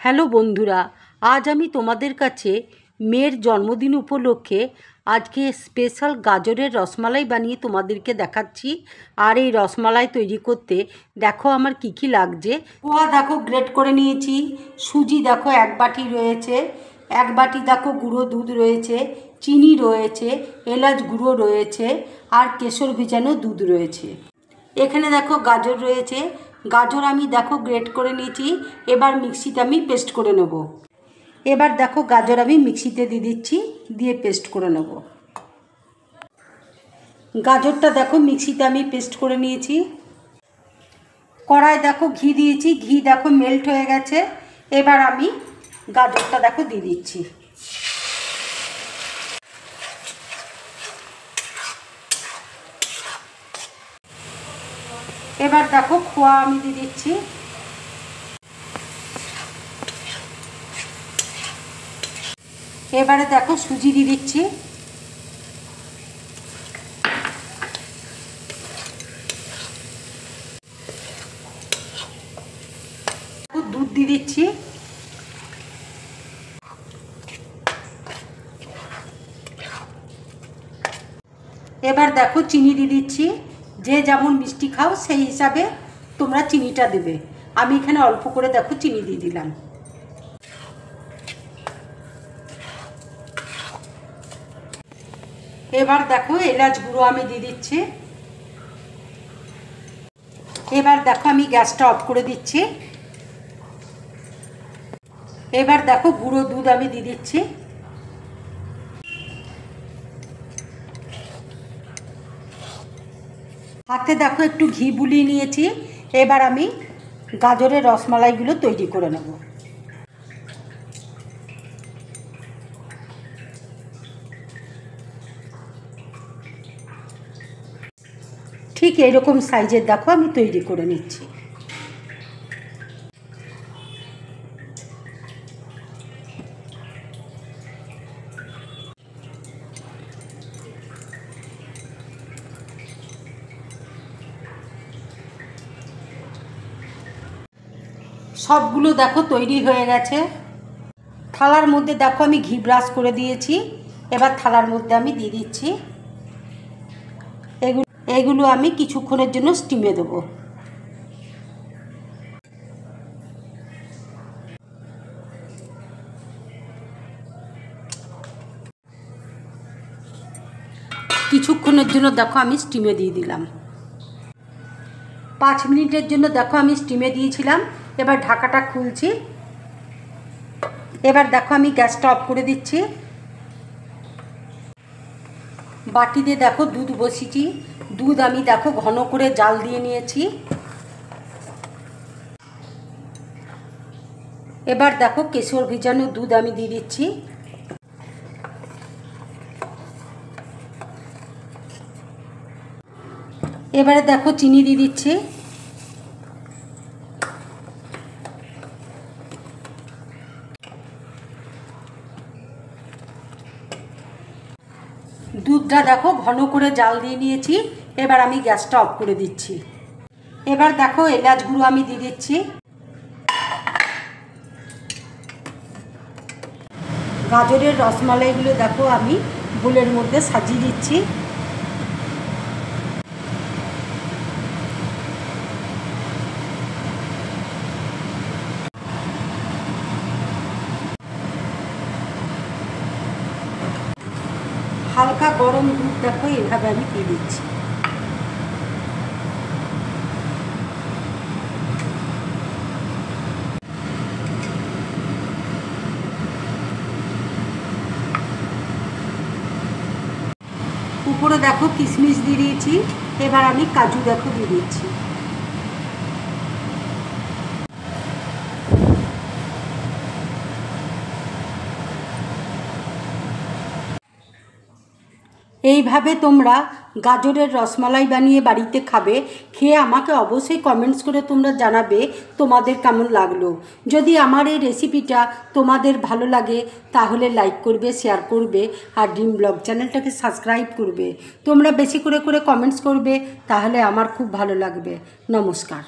Hello বন্ধুরা, আজ আমি তোমাদের কাছে মেয়ের জন্মদিন উপলক্ষে আজকে স্পেশাল গাজরের রসমালাই বানিয়ে তোমাদেরকে দেখাচ্ছি। আর এই রসমালাই তৈরি করতে দেখো আমার কি কি লাগছে। পোহা দেখো গ্রেট করে নিয়েছি, সুজি দেখো 1 বাটি রয়েছে, 1 বাটি দেখো গুঁড়ো দুধ রয়েছে, চিনি রয়েছে, এলাচ গুঁড়ো রয়েছে আর কেশর ভেজানো দুধ রয়েছে। এখানে দেখো গাজর রয়েছে, গাজর আমি দেখো গ্রেট করে নিয়েছি। এবার মিক্সিতে আমি পেস্ট করে নেব। এবার দেখো গাজর আমি মিক্সিতে দিয়ে দিচ্ছি, দিয়ে পেস্ট করে নেব। গাজরটা দেখো মিক্সিতে আমি পেস্ট করে নিয়েছি। কড়াই দেখো ঘি দিয়েছি, ঘি দেখো মেল্ট হয়ে গেছে। এবার আমি গাজরটা দেখো দিয়ে দিচ্ছি। এবার দেখো খোয়া আমি দিয়ে দিচ্ছি। এবারে দেখো সুজি দিয়ে দিচ্ছি। দুধ দিয়ে দিচ্ছি। এবার দেখো চিনি দিয়ে দিচ্ছি। যে যেমন মিষ্টি খাও সেই হিসাবে তোমরা চিনিটা দেবে। আমি এখানে অল্প করে দেখো চিনি দিয়ে দিলাম। এবার দেখো এলাচ গুঁড়ো আমি দিয়ে দিচ্ছি। এবার দেখো আমি গ্যাসটা অফ করে দিচ্ছি। এবার দেখো গুঁড়ো দুধ আমি দিয়ে দিচ্ছি। হাতে দেখো একটু ঘি বুলিয়ে নিয়েছি। এবার আমি গাজরের রসমালাইগুলো তৈরি করে নেব। ঠিক এইরকম সাইজের দেখো আমি তৈরি করে নিচ্ছি। সবগুলো দেখো তৈরি হয়ে গেছে। থালার মধ্যে দেখো আমি ঘি ব্রাশ করে দিয়েছি। এবার থালার মধ্যে আমি দিয়ে দিচ্ছি। এগুলো আমি কিছুক্ষণের জন্য স্টিমে দেবো। কিছুক্ষণের জন্য দেখো আমি স্টিমে দিয়ে দিলাম। 5 মিনিটের জন্য দেখো আমি স্টিমে দিয়েছিলাম। এবার ঢাকাটা খুলছি। এবার দেখো আমি গ্যাসটা অফ করে দিচ্ছি। বাটিতে দেখো দুধ বসিয়েছি। দুধ আমি দেখো ঘন করে জাল দিয়ে নিয়েছি। এবার দেখো কেশর ভেজানো দুধ আমি দিয়ে দিচ্ছি। এবারে দেখো চিনি দিয়ে দিচ্ছি। দুধটা দেখো ঘন করে জাল দিয়ে নিয়েছি। এবার আমি গ্যাসটা অফ করে দিচ্ছি। এবার দেখো এলাচ গুঁড়ো আমি দিয়ে দিচ্ছি। গাজরের রসমালাইগুলো দেখো আমি বোলের মধ্যে সাজিয়ে দিচ্ছি। হালকা গরম দুধ দেখো এভাবে আমি দিয়ে দিচ্ছি। উপরে দেখো কিশমিশ দিয়ে দিয়েছি। এবার আমি কাজু দেখো দিয়ে দিচ্ছি। এইভাবে তোমরা গাজরের রসমালাই বানিয়ে বাড়িতে খাবে। খেয়ে আমাকে অবশ্যই কমেন্টস করে তোমরা জানাবে তোমাদের কেমন লাগলো। যদি আমার এই রেসিপিটা তোমাদের ভালো লাগে তাহলে লাইক করবে, শেয়ার করবে আর ড্রিম ব্লগ চ্যানেলটাকে সাবস্ক্রাইব করবে। তোমরা বেশি করে কমেন্টস করবে, তাহলে আমার খুব ভালো লাগবে। নমস্কার।